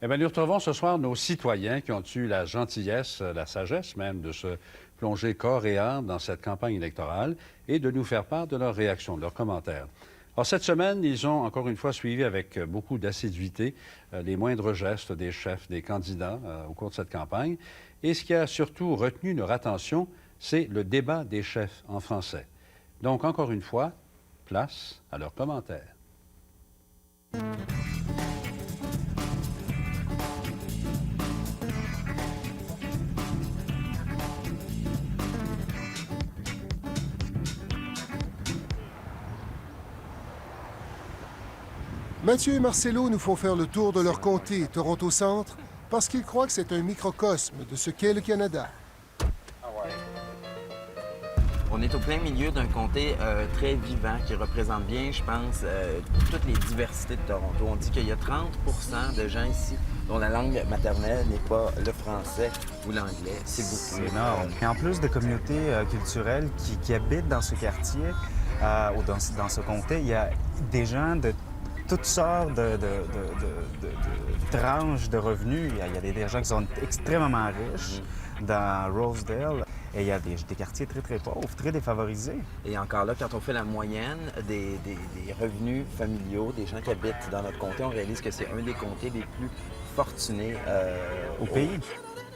Eh bien, nous retrouvons ce soir nos citoyens qui ont eu la gentillesse, la sagesse même, de se plonger corps et âme dans cette campagne électorale et de nous faire part de leurs réactions, de leurs commentaires. Alors, cette semaine, ils ont encore une fois suivi avec beaucoup d'assiduité les moindres gestes des chefs, des candidats au cours de cette campagne. Et ce qui a surtout retenu leur attention, c'est le débat des chefs en français. Donc, encore une fois, place à leurs commentaires. Mathieu et Marcelo nous font faire le tour de leur comté, Toronto-Centre, parce qu'ils croient que c'est un microcosme de ce qu'est le Canada. On est au plein milieu d'un comté très vivant qui représente bien, je pense, toutes les diversités de Toronto. On dit qu'il y a 30 de gens ici dont la langue maternelle n'est pas le français ou l'anglais. C'est beaucoup. C'est énorme. Et en plus de communautés culturelles qui habitent dans ce quartier ou dans ce comté, il y a des gens de toutes sortes de tranches de revenus. Il y a des gens qui sont extrêmement riches dans Rosedale. Et il y a des quartiers très, très pauvres, très défavorisés. Et encore là, quand on fait la moyenne des revenus familiaux des gens qui habitent dans notre comté, on réalise que c'est un des comtés les plus fortunés au pays.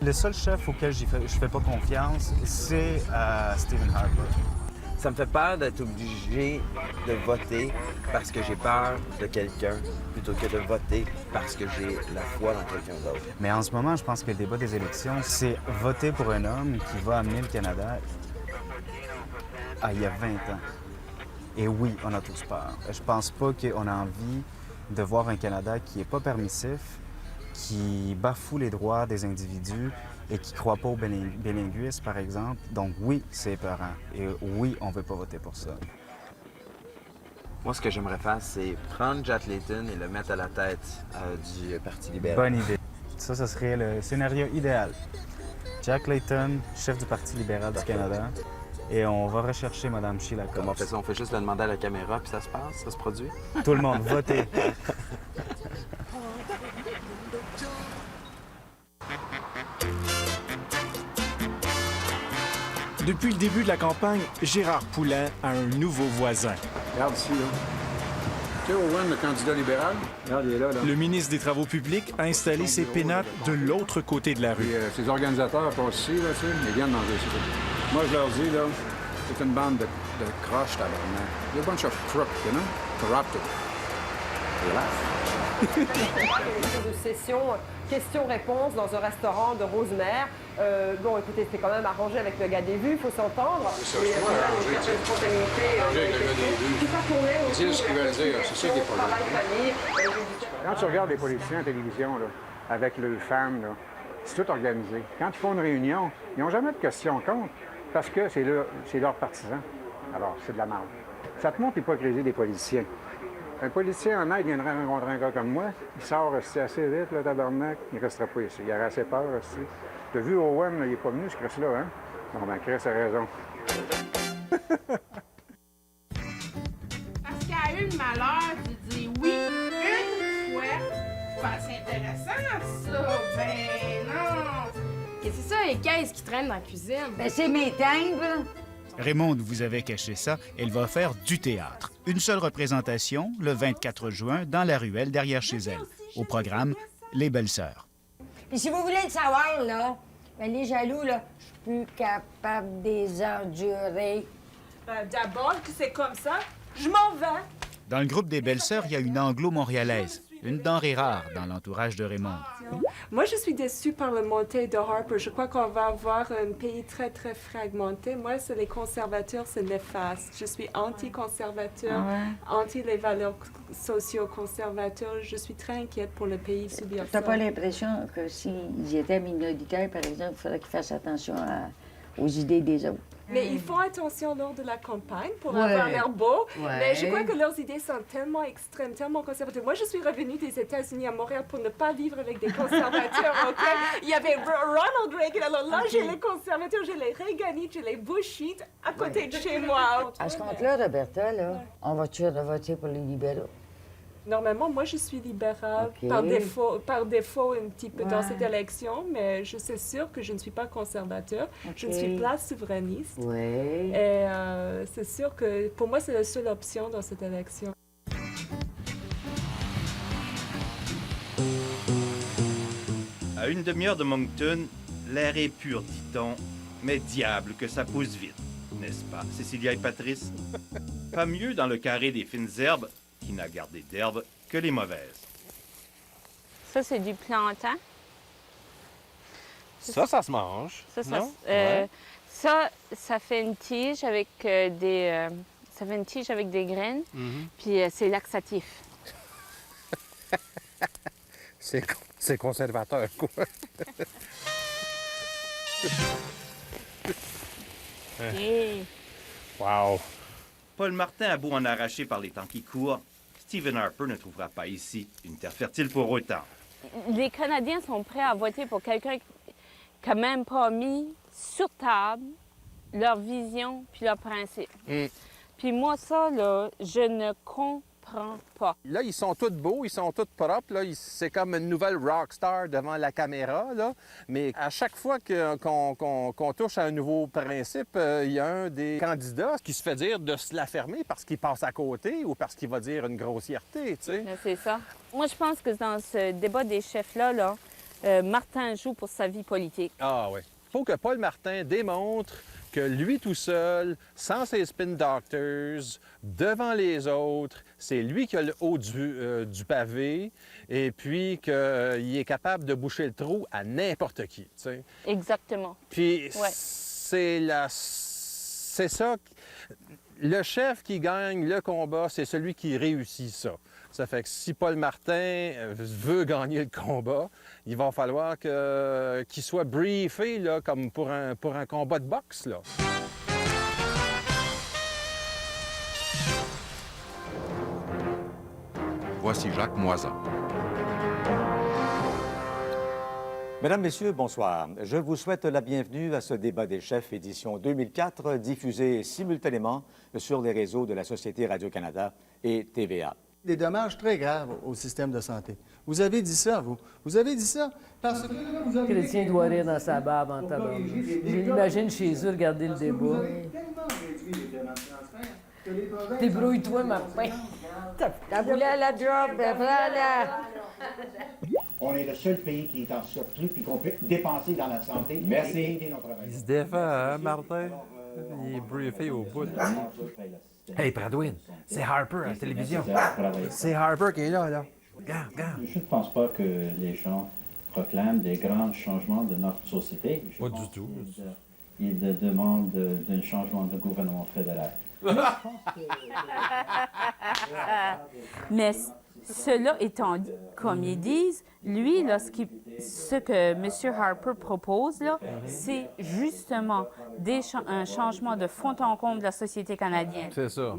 Le seul chef auquel je fais pas confiance, c'est Stephen Harper. Ça me fait peur d'être obligé de voter parce que j'ai peur de quelqu'un plutôt que de voter parce que j'ai la foi dans quelqu'un d'autre. Mais en ce moment, je pense que le débat des élections, c'est voter pour un homme qui va amener le Canada il y a 20 ans. Et oui, on a tous peur. Je pense pas qu'on a envie de voir un Canada qui est pas permissif, qui bafoue les droits des individus et qui ne croit pas au bilinguisme, par exemple. Donc oui, c'est épeurant. Et oui, on ne veut pas voter pour ça. Moi, ce que j'aimerais faire, c'est prendre Jack Layton et le mettre à la tête du Parti libéral. Bonne idée. Ça, ce serait le scénario idéal. Jack Layton, chef du Parti libéral du Canada, et on va rechercher Mme Sheila Cox. Comment on fait ça? On fait juste le demander à la caméra, puis ça se passe? Ça se produit? Tout le monde, votez! Depuis le début de la campagne, Gérard Poulain a un nouveau voisin. Regarde ici, là. Tu sais, Owen, le candidat libéral? Regarde, il est là, là. Le ministre des Travaux publics a installé ses pénates de l'autre côté de la rue. Puis, ces organisateurs passent ici, là, tu sais, ils viennent manger ici. Moi, je leur dis, là, c'est une bande de croches, tabarnak. They're a bunch of crooks, you know? Corrupted. De session questions-réponses dans un restaurant de Rosemère. Bon, écoutez, c'était quand même arrangé avec le gars des vues, il faut s'entendre. C'est ça, je suis arrangé, tu sais. Arrangé avec le gars des vues. C'est ce qu'ils veulent dire, c'est ça qui est pas là. Quand tu regardes les politiciens à la télévision, là, avec leurs femmes, là, c'est tout organisé. Quand ils font une réunion, ils n'ont jamais de questions contre, parce que c'est leurs partisans. Alors, c'est de la merde. Ça te montre l'hypocrisie des politiciens. Un politicien honnête viendrait rencontrer un gars comme moi, il sort assez vite, le tabarnak, il ne restera pas ici. Il aurait assez peur aussi. T'as vu Owen, là, il n'est pas venu, ce Chris-là, hein? Non, ben, Chris a raison. Parce qu'elle a eu le malheur de dire oui une fois. Ben, c'est intéressant, ça. Ben, non. Et c'est ça, les caisses qui traînent dans la cuisine. Ben, c'est mes timbres. Raymonde vous avait caché ça. Elle va faire du théâtre. Une seule représentation, le 24 juin, dans la ruelle derrière chez elle. Au programme, Les Belles-Sœurs. Puis si vous voulez le savoir, là, ben les jaloux, là, je suis plus capable de les endurer. D'abord que c'est comme ça, je m'en vais. Dans le groupe des Belles-Sœurs, il y a une anglo-montréalaise, une denrée rare dans l'entourage de Raymonde. Moi, je suis déçue par le montée de Harper. Je crois qu'on va avoir un pays très, très fragmenté. Moi, c'est les conservateurs, c'est néfaste. Je suis anti-conservateur, anti les valeurs socio-conservateurs. Je suis très inquiète pour le pays subir ça. T'as pas l'impression que s'ils étaient minoritaires, par exemple, il faudrait qu'ils fassent attention aux idées des autres? Mais ils font attention lors de la campagne pour avoir l'air beau. Mais je crois que leurs idées sont tellement extrêmes, tellement conservatrices. Moi, je suis revenue des États-Unis à Montréal pour ne pas vivre avec des conservateurs. Il y avait Ronald Reagan. Alors là, j'ai les conservateurs, j'ai les Reaganites, j'ai les Bushites à côté de chez moi. À ce compte-là, Roberta, là, on va-tu voter pour les libéraux? Normalement, moi, je suis libérale OK. par défaut un petit peu dans cette élection, mais je suis sûre que je ne suis pas conservateur. Je ne suis pas souverainiste. Et c'est sûr que pour moi, c'est la seule option dans cette élection. À une demi-heure de Moncton, l'air est pur, dit-on, mais diable que ça pousse vite, n'est-ce pas, Cécilia et Patrice? Pas mieux dans le carré des fines herbes, qui n'a gardé d'herbes que les mauvaises. Ça, c'est du plantain. Ça se mange. Non? Ça fait une tige avec des graines, puis c'est laxatif. C'est conservateur, quoi. Hey. Wow. Paul Martin a beau en arracher par les temps qui courent, Stephen Harper ne trouvera pas ici une terre fertile pour autant. Les Canadiens sont prêts à voter pour quelqu'un qui n'a même pas mis sur table leur vision puis leurs principes. Puis moi, ça, là, je ne comprends pas. Là, ils sont tous beaux, ils sont tous propres. Là, c'est comme une nouvelle rockstar devant la caméra. Là. Mais à chaque fois qu'on touche à un nouveau principe, il y a un des candidats qui se fait dire de se la fermer parce qu'il passe à côté ou parce qu'il va dire une grossièreté. Tu sais. Mais c'est ça. Moi, je pense que dans ce débat des chefs-là, Martin joue pour sa vie politique. Ah oui. Il faut que Paul Martin démontre que lui tout seul, sans ses spin doctors, devant les autres, c'est lui qui a le haut du pavé et puis qu'il est capable de boucher le trou à n'importe qui. Tu sais. Exactement. Puis c'est ça. Le chef qui gagne le combat, c'est celui qui réussit ça. Ça fait que si Paul Martin veut gagner le combat, il va falloir qu'il soit briefé là, comme pour un combat de boxe. Là. Voici Jacques Moisan. Mesdames, Messieurs, bonsoir. Je vous souhaite la bienvenue à ce débat des chefs édition 2004, diffusé simultanément sur les réseaux de la Société Radio-Canada et TVA. Des dommages très graves au système de santé. Vous avez dit ça, vous. Vous avez dit ça parce que... Le chrétien doit rire dans sa barbe en tabarnak. Je l'imagine chez eux regarder le débat. Débrouille-toi, Martin. T'as voulu à la job, voilà. On est le seul pays qui est en surplus puis qu'on peut dépenser dans la santé. Merci. Et aider nos travailleurs. Il se défend, hein, Martin? Il est briefé au bout. Hey, Pradwin, c'est Harper à la télévision. C'est Harper qui est là, là. Regarde, regarde. Je ne pense pas que les gens proclament des grands changements de notre société. Pas du tout. Ils demandent un changement de gouvernement fédéral. Mais cela étant dit, comme ils disent, lui, là, ce que M. Harper propose, là, c'est justement un changement de fond en comble de la société canadienne. C'est ça.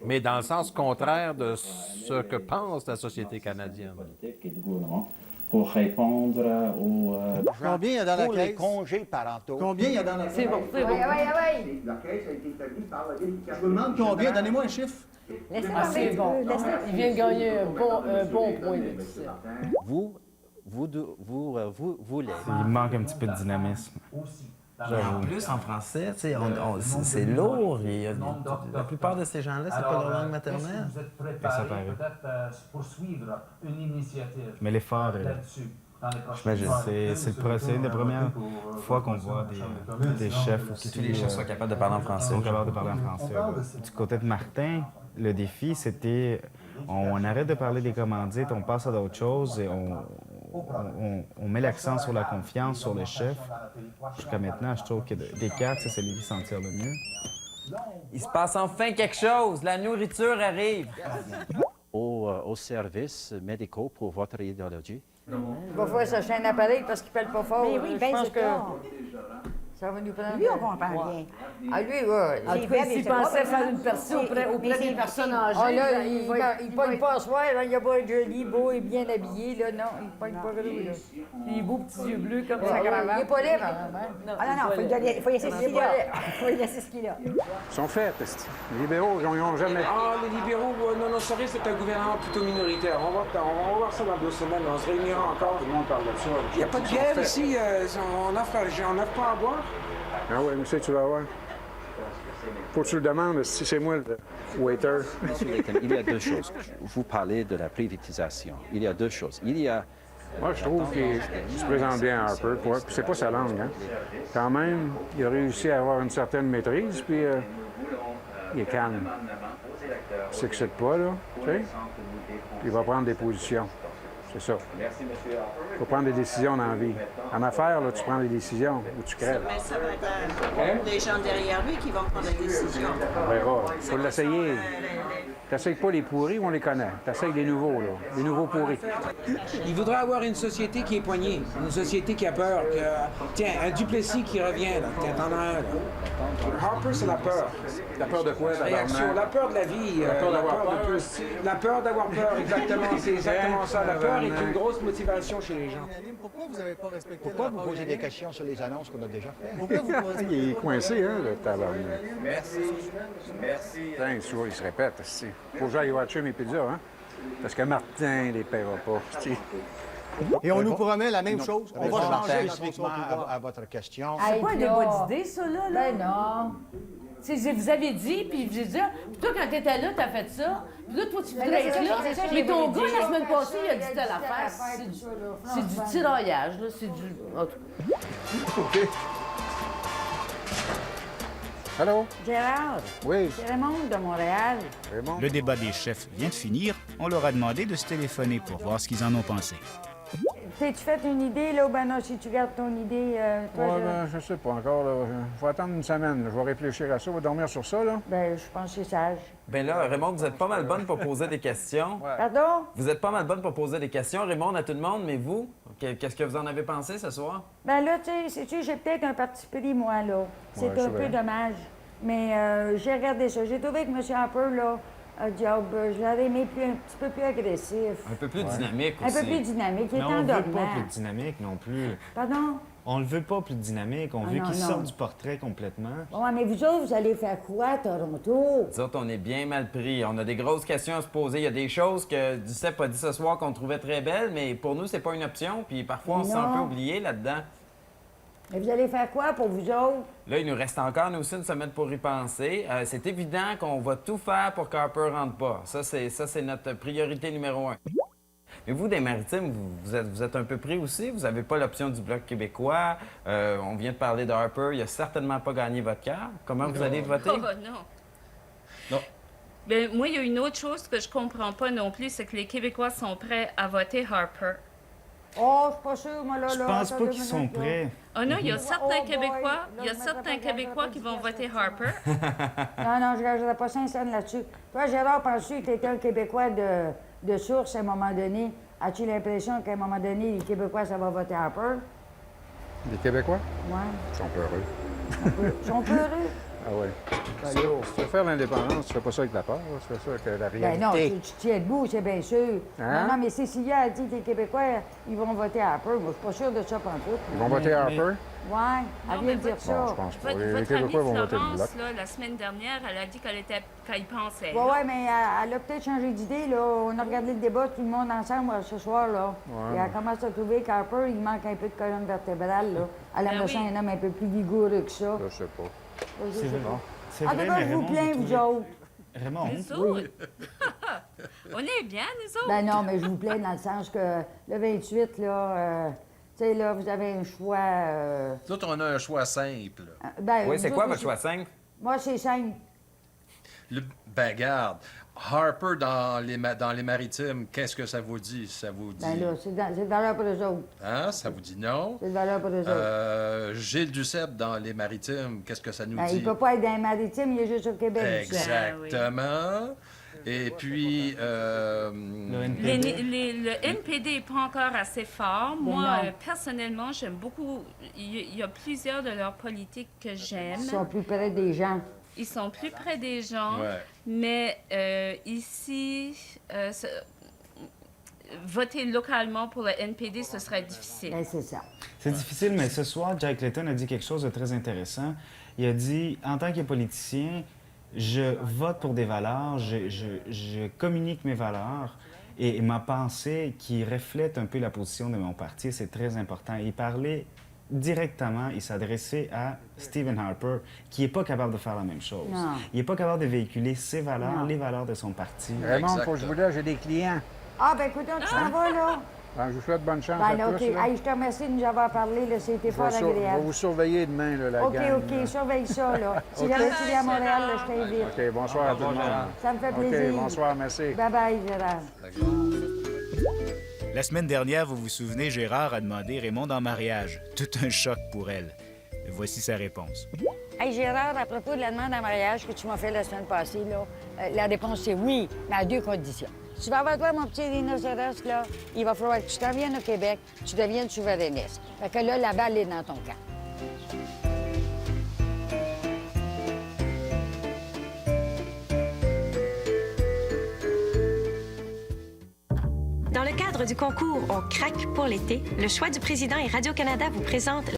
Mais dans le sens contraire de ce que pense la société canadienne. Pour répondre aux... Combien il y a dans la pour caisse? les congés parentaux. Combien il y a dans la caisse? C'est bon, c'est bon. Oui. La caisse a été établie par la Ville du Canada. Je vous demande combien? Donnez-moi un chiffre. Ah, c'est bon. Il vient de gagner un bon point de ça. Vous voulez. Il manque un petit peu de dynamisme. En plus, en français, c'est lourd. La plupart de ces gens-là, c'est pas leur langue maternelle. Vous êtes préparé peut-être poursuivre une initiative. Mais l'effort est là. C'est une des premières fois qu'on voit des chefs Que tous les chefs soient capables de parler en français. Sont capables de parler en français. Du côté de Martin, le défi, c'était on arrête de parler des commandites, on passe à d'autres choses et on met l'accent sur la confiance, sur le chef. Jusqu'à maintenant, je trouve que des quatre, c'est lui qui s'en tire le mieux. Il se passe enfin quelque chose. La nourriture arrive. Aux services médicaux pour votre idéologie. Il va falloir s'acheter un appareil parce qu'il ne pèle pas fort. Mais oui, je pense que Ça va nous prendre... Lui, on comprend bien. Ah, lui, En tout cas, s'il pensait faire une percée auprès des personnes âgées, Ah, là, il il pogne pas ce soir, là, il a pas être joli, beau et bien habillé, là, non, il pogne pas gros, là. Les beaux petits yeux bleus comme ça, ça. il est pas libre. Ah non, il faut y laisser ce qu'il a. Il faut y laisser ce qu'il a. Ils sont faits, esti. Les libéraux, ils n'ont jamais... Ah, les libéraux, non, ça risque d'être un gouvernement plutôt minoritaire. On va voir ça dans 2 semaines, on se réunira encore. Tout le monde parle de ça. Il n'y a pas de bière ici, on offre pas à boire. Ah oui, monsieur, tu vas voir. Faut que tu le demandes si c'est moi le waiter. Monsieur Layton, il y a 2 choses. Vous parlez de la privatisation. Il y a 2 choses. Il y a... Moi, je trouve qu'il se présente bien Harper. C'est pas sa langue, hein. Quand même, il a réussi à avoir une certaine maîtrise, puis il est calme. Il s'excite pas, là, tu sais. Puis il va prendre des positions. C'est ça. Il faut prendre des décisions dans la vie. En affaires, là, tu prends des décisions ou tu crèves. Mais ça va être les gens derrière lui qui vont prendre des décisions. On verra. Il faut l'essayer. T'essayes pas les pourris, on les connaît. T'essayes les nouveaux, là. Les nouveaux pourris. Il voudrait avoir une société qui est poignée, une société qui a peur. Tiens, un Duplessis qui revient, là. Tiens, t'en as un, là. Harper, c'est la peur. La peur de quoi, Réaction, la peur de la vie. La peur d'avoir peur. La peur d'avoir peur, exactement. C'est exactement ça. La peur est une grosse motivation chez les gens. Pourquoi vous n'avez pas respecté Pourquoi vous posez des questions sur les annonces qu'on a déjà faites? Pourquoi vous posez... Il est coincé, hein, le tabarnak. Merci. Merci. Putain, souvent, il se répète, ici. Faut que j'aille watcher mes pizzas, hein? Parce que Martin les paiera pas, c'ti. Et on nous promet la même chose. On va changer spécifiquement à votre question. C'est pas un débat d'idées, ça, là? Ben non. Vous avez dit, puis je dis, puis toi, quand t'étais là, t'as fait ça. Puis là, toi, tu voudrais être là. Mais ton gars, la semaine passée, il a dit telle affaire. C'est du tiraillage, là. C'est du... En tout cas. OK. Allô? Gérard. Oui. C'est Raymond de Montréal. Raymond? Le débat des chefs vient de finir. On leur a demandé de se téléphoner pour voir ce qu'ils en ont pensé. T'es-tu fait une idée, là, ou ben non, si tu gardes ton idée, toi, Je sais pas encore, là. Faut attendre une semaine. Je vais réfléchir à ça. On va dormir sur ça, là. Ben, je pense que c'est sage. Ben là, Raymond, vous êtes pas mal bonne pour poser des questions. Pardon? Vous êtes pas mal bonne pour poser des questions, Raymond, à tout le monde, mais vous, qu'est-ce que vous en avez pensé ce soir? Ben là, tu sais, j'ai peut-être un parti pris, moi, là. C'est un peu dommage. Mais j'ai regardé ça. J'ai trouvé que M. Harper, là, Job, je l'avais aimé un petit peu plus agressif. Un peu plus dynamique aussi. Un peu plus dynamique. Il est Mais on endormant. veut pas plus dynamique non plus. Pardon? On le veut pas plus dynamique. On veut qu'il sorte du portrait complètement. Ouais, mais vous autres, vous allez faire quoi à Toronto? Nous autres, on est bien mal pris. On a des grosses questions à se poser. Il y a des choses que Duceppe a dit ce soir qu'on trouvait très belles, mais pour nous, c'est pas une option. Puis parfois, on se sent un peu oublié là-dedans. Mais vous allez faire quoi pour vous autres? Là, il nous reste encore, nous aussi, une semaine pour y penser. C'est évident qu'on va tout faire pour qu'Harper rentre pas. Ça, c'est notre priorité numéro 1. Mais vous, des Maritimes, vous êtes un peu pris aussi. Vous n'avez pas l'option du Bloc québécois. On vient de parler de Harper. Il a certainement pas gagné votre cœur. Comment vous allez voter? Oh, non. Non. Bien, moi, il y a une autre chose que je comprends pas non plus, c'est que les Québécois sont prêts à voter Harper. Oh, je suis pas sûre, moi, là. Je pense pas qu'ils sont prêts. Oh non, il y a certains Québécois qui vont voter Harper. Non, je ne regarderai pas sincère là-dessus. Toi, Gérard, penses-tu que tu étais un Québécois de source à un moment donné? As-tu l'impression qu'à un moment donné, les Québécois, ça va voter Harper? Les Québécois? Oui. Ils sont peureux. Ils sont peureux? Ah oui. Si tu veux faire l'indépendance, tu fais pas ça avec la peur, tu fais ça avec la réalité. Ben non, tu tiens debout, c'est bien sûr. Hein? Non, mais Cécilia a dit que les Québécois, ils vont voter Harper. Moi, je suis pas sûre de ça pantoute. Ils vont voter Harper? Oui, elle vient de dire ça. Non, je pense pas. Les Votre Québécois amie vont voter le Bloc. Florence, là, la semaine dernière, elle a dit qu'elle y pensait. Oui, mais elle a peut-être changé d'idée, là. On a regardé le débat, tout le monde ensemble, ce soir, là. Ouais. Et elle commence à trouver qu'Harper, il manque un peu de colonne vertébrale, là. Elle aimerait ça un homme un peu plus vigoureux que ça. Je sais pas. C'est vrai. C'est En vrai, tout cas, mais je vous Raymond, plains, vous autres. Raymond? Nous autres? On est bien, nous autres? Ben non, mais je vous plains dans le sens que le 28, là, tu sais, là, vous avez un choix... Nous autres, on a un choix simple. Ben, Oui, c'est vous quoi autres, votre choix simple? Moi, c'est simple. Ben, garde, Harper dans les Maritimes, qu'est-ce que ça vous dit? Ça vous dit... Ben là, c'est de valeur pour eux autres. Hein? Ça vous dit non? C'est de valeur pour eux autres. Gilles Duceppe dans les Maritimes, qu'est-ce que ça nous Ben, dit? il peut pas être dans les Maritimes, il est juste au Québec. Exactement. Et puis... Le NPD n'est pas encore assez fort. Moi, personnellement, j'aime beaucoup... Il y a plusieurs de leurs politiques que j'aime. Ils sont plus près des gens. Ils sont plus près des gens, mais ici, voter localement pour le NPD, ce serait difficile. C'est ça. C'est difficile, mais ce soir, Jack Layton a dit quelque chose de très intéressant. Il a dit, en tant que politicien, je vote pour des valeurs, je communique mes valeurs et ma pensée qui reflète un peu la position de mon parti, c'est très important. Il parlait directement, il s'adressait à Stephen Harper, qui n'est pas capable de faire la même chose. Non. Il n'est pas capable de véhiculer ses valeurs, les valeurs de son parti. Raymond, il faut que je vous laisse, j'ai des clients. Ah, ben écoute, tu t'en vas, là? Ben, je vous souhaite bonne chance Ben, à OK. tous. Là. Hey, je te remercie de nous avoir parlé, là. C'était fort Je vais agréable. vous surveiller demain, là, la OK, gang. OK, là. surveille ça, là. Si OK. jamais tu viens à Montréal, là, je t'invite. OK, bonsoir à tout le monde. Ça me fait plaisir. OK, bonsoir, merci. Bye-bye, Gérard. La semaine dernière, vous vous souvenez, Gérard a demandé Raymond en mariage. Tout un choc pour elle. Voici sa réponse. Hey, Gérard, à propos de la demande en mariage que tu m'as fait la semaine passée, là, la réponse, c'est oui, mais à 2 conditions. Tu vas avoir toi, mon petit rhinocéros, là, il va falloir que tu t'en viennes au Québec, tu deviennes souverainiste. Fait que là, la balle est dans ton camp. Dans le cadre du concours On craque pour l'été, le choix du président et Radio-Canada vous présente